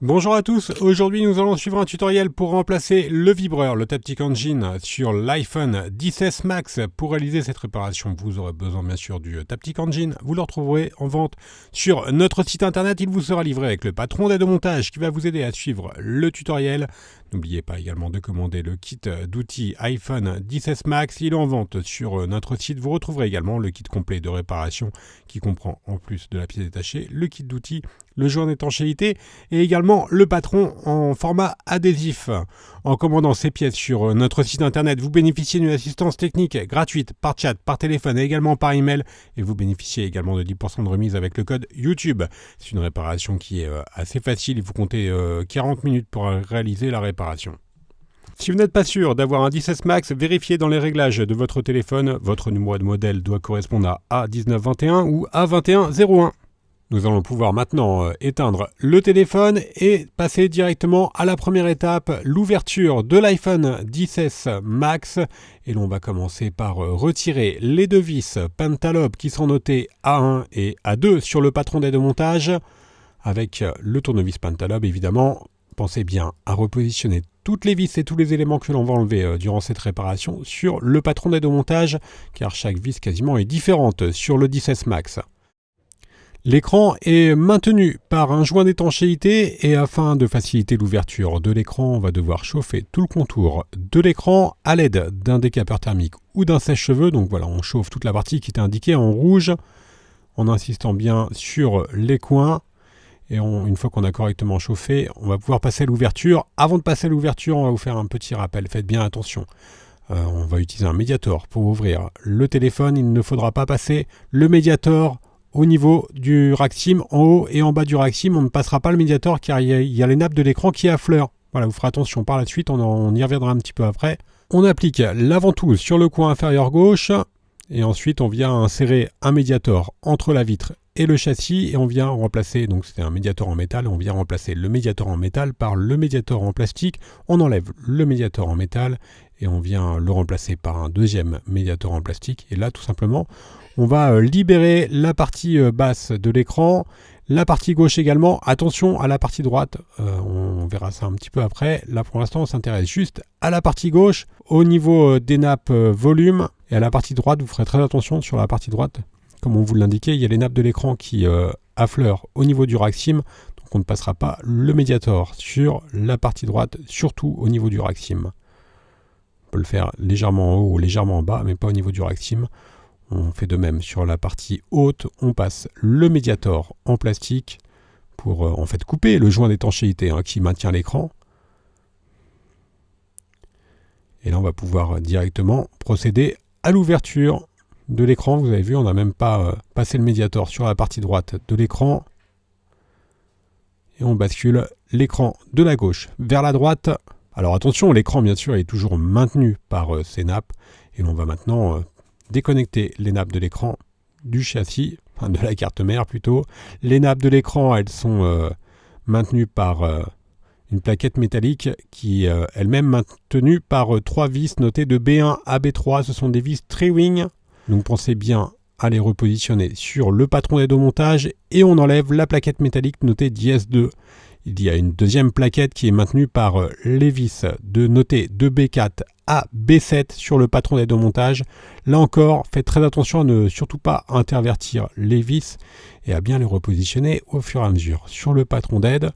Bonjour à tous, aujourd'hui nous allons suivre un tutoriel pour remplacer le vibreur, le Taptic Engine sur l'iPhone XS Max. Pour réaliser cette réparation, vous aurez besoin bien sûr du Taptic Engine. Vous le retrouverez en vente sur notre site internet. Il vous sera livré avec le patron d'aide au montage qui va vous aider à suivre le tutoriel. N'oubliez pas également de commander le kit d'outils iPhone XS Max. Il est en vente sur notre site. Vous retrouverez également le kit complet de réparation qui comprend en plus de la pièce détachée, le kit d'outils, le joint d'étanchéité et également le patron en format adhésif. En commandant ces pièces sur notre site internet, vous bénéficiez d'une assistance technique gratuite par chat, par téléphone et également par email. Et vous bénéficiez également de 10% de remise avec le code YouTube. C'est une réparation qui est assez facile. Il faut compter 40 minutes pour réaliser la réparation. Si vous n'êtes pas sûr d'avoir un 10S Max, vérifiez dans les réglages de votre téléphone. Votre numéro de modèle doit correspondre à A1921 ou A2101. Nous allons pouvoir maintenant éteindre le téléphone et passer directement à la première étape, l'ouverture de l'iPhone XS Max. Et l'on va commencer par retirer les deux vis Pentalobe qui sont notées A1 et A2 sur le patron d'aide au montage. Avec le tournevis Pentalobe évidemment, pensez bien à repositionner toutes les vis et tous les éléments que l'on va enlever durant cette réparation sur le patron d'aide au montage, car chaque vis quasiment est différente sur le 10S Max. L'écran est maintenu par un joint d'étanchéité et afin de faciliter l'ouverture de l'écran, on va devoir chauffer tout le contour de l'écran à l'aide d'un décapeur thermique ou d'un sèche-cheveux. Donc voilà, on chauffe toute la partie qui est indiquée en rouge en insistant bien sur les coins. Et une fois qu'on a correctement chauffé, on va pouvoir passer à l'ouverture. Avant de passer à l'ouverture, on va vous faire un petit rappel. Faites bien attention. On va utiliser un médiator pour ouvrir le téléphone. Il ne faudra pas passer le médiator au niveau du rack SIM, en haut et en bas du rack SIM. On ne passera pas le médiator car il y a les nappes de l'écran qui affleurent. Voilà, vous ferez attention par la suite, on y reviendra un petit peu après. On applique la ventouse sur le coin inférieur gauche et ensuite on vient insérer un médiator entre la vitre et le châssis et on vient remplacer, donc c'était un médiator en métal, on vient remplacer le médiator en métal par le médiator en plastique. On enlève le médiator en métal et on vient le remplacer par un deuxième médiator en plastique. Et là, tout simplement, on va libérer la partie basse de l'écran, la partie gauche également. Attention à la partie droite, on verra ça un petit peu après. Là, pour l'instant, on s'intéresse juste à la partie gauche, au niveau des nappes volume. Et à la partie droite, vous ferez très attention sur la partie droite. Comme on vous l'indiquait, il y a les nappes de l'écran qui affleurent au niveau du rack SIM. Donc on ne passera pas le médiator sur la partie droite, surtout au niveau du rack SIM. On peut le faire légèrement en haut ou légèrement en bas, mais pas au niveau du rack SIM. On fait de même sur la partie haute, on passe le médiator en plastique pour en fait couper le joint d'étanchéité qui maintient l'écran. Et là on va pouvoir directement procéder à l'ouverture de l'écran. Vous avez vu, on n'a même pas passé le médiator sur la partie droite de l'écran. Et on bascule l'écran de la gauche vers la droite. Alors attention, l'écran bien sûr est toujours maintenu par ces nappes. Et l'on va maintenant déconnecter les nappes de l'écran du châssis, enfin de la carte mère plutôt. Les nappes de l'écran, elles sont maintenues par une plaquette métallique qui est elle-même maintenue par trois vis notées de B1 à B3. Ce sont des vis Tri-Wing. Donc pensez bien à les repositionner sur le patron d'aide au montage et on enlève la plaquette métallique notée d'IS2. Il y a une deuxième plaquette qui est maintenue par les vis notées de B4 à B7 sur le patron d'aide au montage. Là encore, faites très attention à ne surtout pas intervertir les vis et à bien les repositionner au fur et à mesure sur le patron d'aide.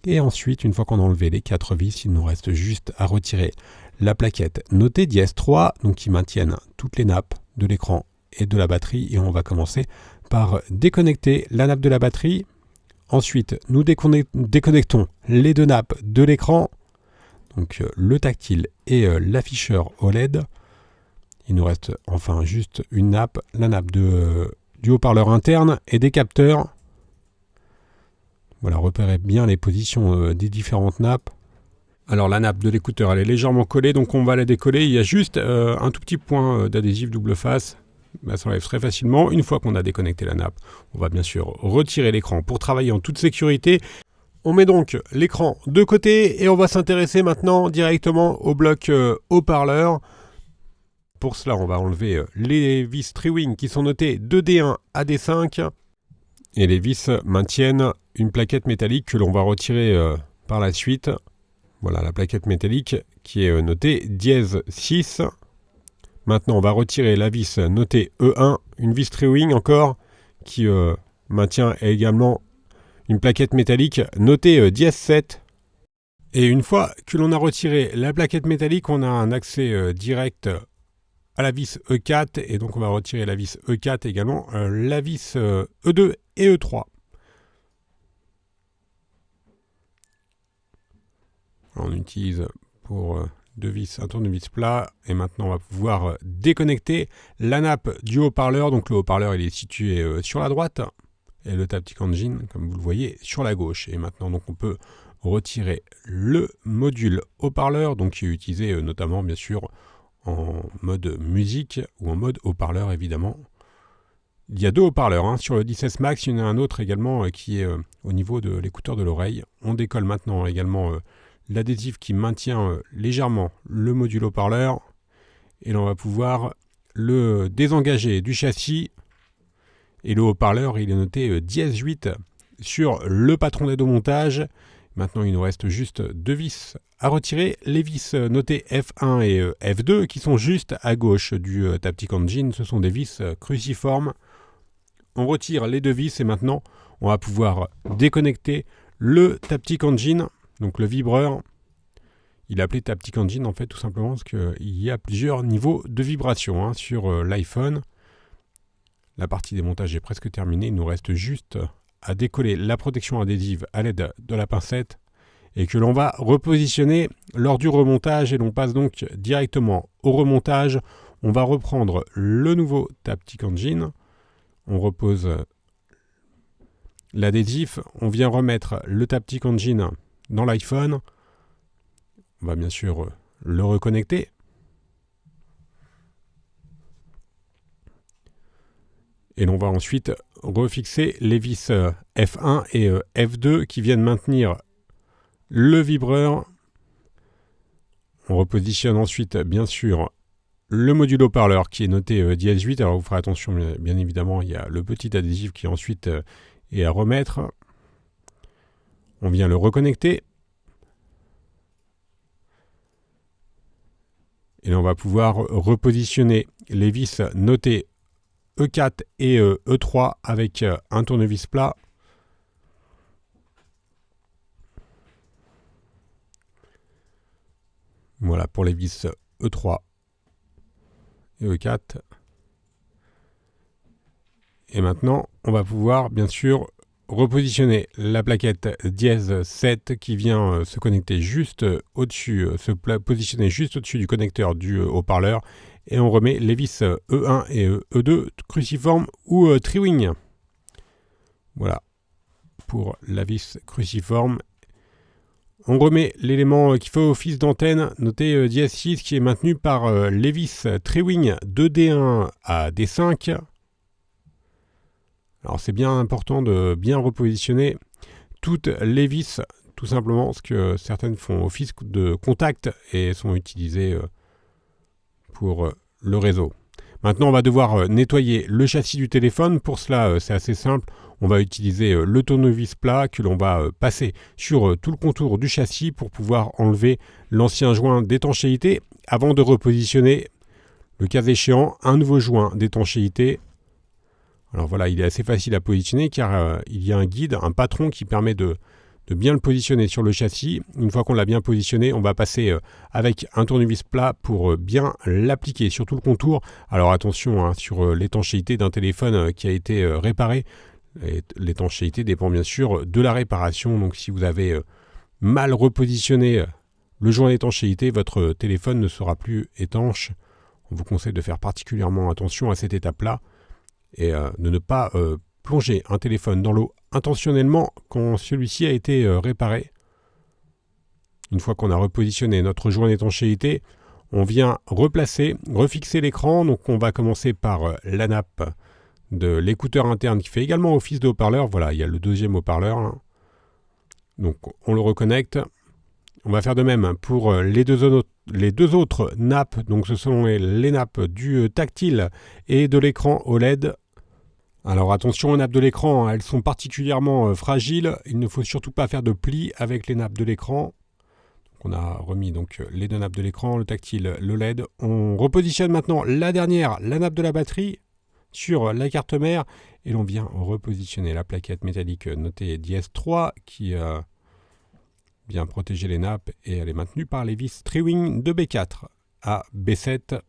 Et ensuite, une fois qu'on a enlevé les 4 vis, il nous reste juste à retirer la plaquette notée d'IS3, donc qui maintiennent toutes les nappes de l'écran et de la batterie. Et on va commencer par déconnecter la nappe de la batterie. Ensuite, nous déconnectons les deux nappes de l'écran, donc le tactile et l'afficheur OLED. Il nous reste enfin juste une nappe, la nappe du haut-parleur interne et des capteurs. Voilà, repérez bien les positions des différentes nappes. Alors la nappe de l'écouteur, elle est légèrement collée, donc on va la décoller. Il y a juste un tout petit point d'adhésif double face. Ça s'enlève très facilement. Une fois qu'on a déconnecté la nappe, on va bien sûr retirer l'écran pour travailler en toute sécurité. On met donc l'écran de côté et on va s'intéresser maintenant directement au bloc haut-parleur. Pour cela, on va enlever les vis Tri-Wing qui sont notées de D1 à D5. Et les vis maintiennent une plaquette métallique que l'on va retirer par la suite. Voilà la plaquette métallique qui est notée dièse 6. Maintenant, on va retirer la vis notée E1, une vis Triwing encore, qui maintient également une plaquette métallique notée dièse 7. Et une fois que l'on a retiré la plaquette métallique, on a un accès direct à la vis E4. Et donc, on va retirer la vis E4 également, la vis E2 et E3. On utilise pour deux vis un tournevis plat. Et maintenant, on va pouvoir déconnecter la nappe du haut-parleur. Donc, le haut-parleur, il est situé sur la droite. Et le Taptic Engine, comme vous le voyez, sur la gauche. Et maintenant, donc, on peut retirer le module haut-parleur, donc qui est utilisé notamment, bien sûr, en mode musique ou en mode haut-parleur, évidemment. Il y a deux haut-parleurs. Sur le 10S Max, il y en a un autre également qui est au niveau de l'écouteur de l'oreille. On décolle maintenant également l'adhésif qui maintient légèrement le module haut-parleur. Et là, on va pouvoir le désengager du châssis. Et le haut-parleur, il est noté dièse 8 sur le patron d'aide au montage. Maintenant, il nous reste juste deux vis à retirer. Les vis notées F1 et F2 qui sont juste à gauche du Taptic Engine. Ce sont des vis cruciformes. On retire les deux vis et maintenant, on va pouvoir déconnecter le Taptic Engine, donc le vibreur. Il est appelé Taptic Engine en fait tout simplement parce qu'il y a plusieurs niveaux de vibration sur l'iPhone. La partie démontage est presque terminée. Il nous reste juste à décoller la protection adhésive à l'aide de la pincette et que l'on va repositionner lors du remontage. Et l'on passe donc directement au remontage. On va reprendre le nouveau Taptic Engine. On repose l'adhésif. On vient remettre le Taptic Engine dans l'iPhone. On va bien sûr le reconnecter. Et l'on va ensuite refixer les vis F1 et F2 qui viennent maintenir le vibreur. On repositionne ensuite, bien sûr, le module haut-parleur qui est noté dièse 8. Alors vous ferez attention, bien évidemment, il y a le petit adhésif qui ensuite est à remettre. On vient le reconnecter. Et là, on va pouvoir repositionner les vis notées E4 et E3 avec un tournevis plat. Voilà pour les vis E3 et E4. Et maintenant, on va pouvoir bien sûr repositionner la plaquette dièse 7 qui vient se connecter juste au-dessus, positionner juste au-dessus du connecteur du haut-parleur. Et on remet les vis E1 et E2 cruciformes ou Triwing. Voilà pour la vis cruciforme. On remet l'élément qui fait office d'antenne noté dièse 6 qui est maintenu par les vis Triwing de D1 à D5. Alors c'est bien important de bien repositionner toutes les vis, tout simplement parce que certaines font office de contact et sont utilisées pour le réseau. Maintenant, on va devoir nettoyer le châssis du téléphone. Pour cela, c'est assez simple. On va utiliser le tournevis plat que l'on va passer sur tout le contour du châssis pour pouvoir enlever l'ancien joint d'étanchéité avant de repositionner, le cas échéant, un nouveau joint d'étanchéité. Alors voilà, il est assez facile à positionner car il y a un guide, un patron qui permet de bien le positionner sur le châssis. Une fois qu'on l'a bien positionné, on va passer avec un tournevis plat pour bien l'appliquer sur tout le contour. Alors attention sur l'étanchéité d'un téléphone qui a été réparé. L'étanchéité dépend bien sûr de la réparation. Donc si vous avez mal repositionné le joint d'étanchéité, votre téléphone ne sera plus étanche. On vous conseille de faire particulièrement attention à cette étape-là et de ne pas plonger un téléphone dans l'eau intentionnellement quand celui-ci a été réparé. Une fois qu'on a repositionné notre joint d'étanchéité, on vient refixer l'écran. Donc on va commencer par la nappe de l'écouteur interne qui fait également office de haut-parleur. Voilà, il y a le deuxième haut-parleur. Donc on le reconnecte. On va faire de même pour les deux autres nappes. Donc ce sont les nappes du tactile et de l'écran OLED. Alors attention aux nappes de l'écran, elles sont particulièrement fragiles. Il ne faut surtout pas faire de plis avec les nappes de l'écran. On a remis donc les deux nappes de l'écran, le tactile, le LED. On repositionne maintenant la dernière, la nappe de la batterie, sur la carte mère. Et l'on vient repositionner la plaquette métallique notée DS3 qui vient protéger les nappes. Et elle est maintenue par les vis Triwing de B4 à B7.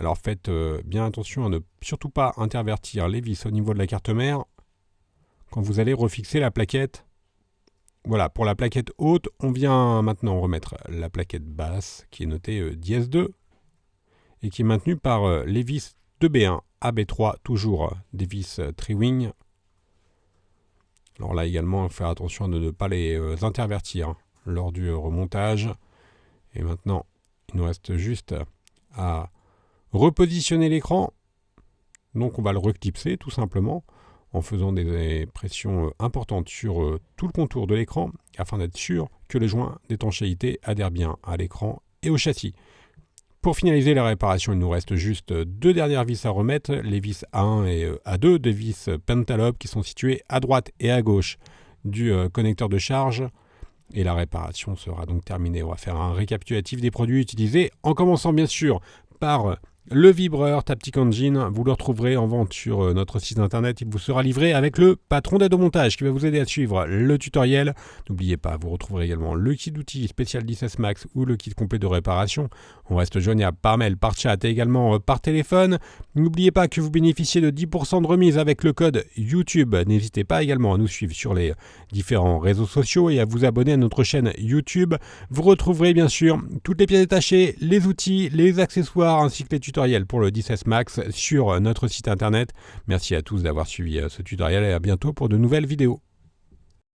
Alors faites bien attention à ne surtout pas intervertir les vis au niveau de la carte mère quand vous allez refixer la plaquette. Voilà, pour la plaquette haute, on vient maintenant remettre la plaquette basse qui est notée DS2 et qui est maintenue par les vis de B1 à B3, toujours des vis Triwing. Alors là également, il faut faire attention à ne pas les intervertir lors du remontage. Et maintenant, il nous reste juste à repositionner l'écran. Donc on va le reclipser tout simplement en faisant des pressions importantes sur tout le contour de l'écran afin d'être sûr que les joints d'étanchéité adhèrent bien à l'écran et au châssis. Pour finaliser la réparation, il nous reste juste deux dernières vis à remettre, les vis A1 et A2, des vis Pentalobe qui sont situées à droite et à gauche du connecteur de charge. Et la réparation sera donc terminée. On va faire un récapitulatif des produits utilisés en commençant bien sûr par le vibreur Taptic Engine. Vous le retrouverez en vente sur notre site internet. Il vous sera livré avec le patron d'aide au montage qui va vous aider à suivre le tutoriel. N'oubliez pas, vous retrouverez également le kit d'outils spécial 10S Max ou le kit complet de réparation. On reste joignable par mail, par chat et également par téléphone. N'oubliez pas que vous bénéficiez de 10% de remise avec le code YouTube. N'hésitez pas également à nous suivre sur les différents réseaux sociaux et à vous abonner à notre chaîne YouTube. Vous retrouverez bien sûr toutes les pièces détachées, les outils, les accessoires ainsi que les tutoriels pour le 10S Max sur notre site internet. Merci à tous d'avoir suivi ce tutoriel et à bientôt pour de nouvelles vidéos.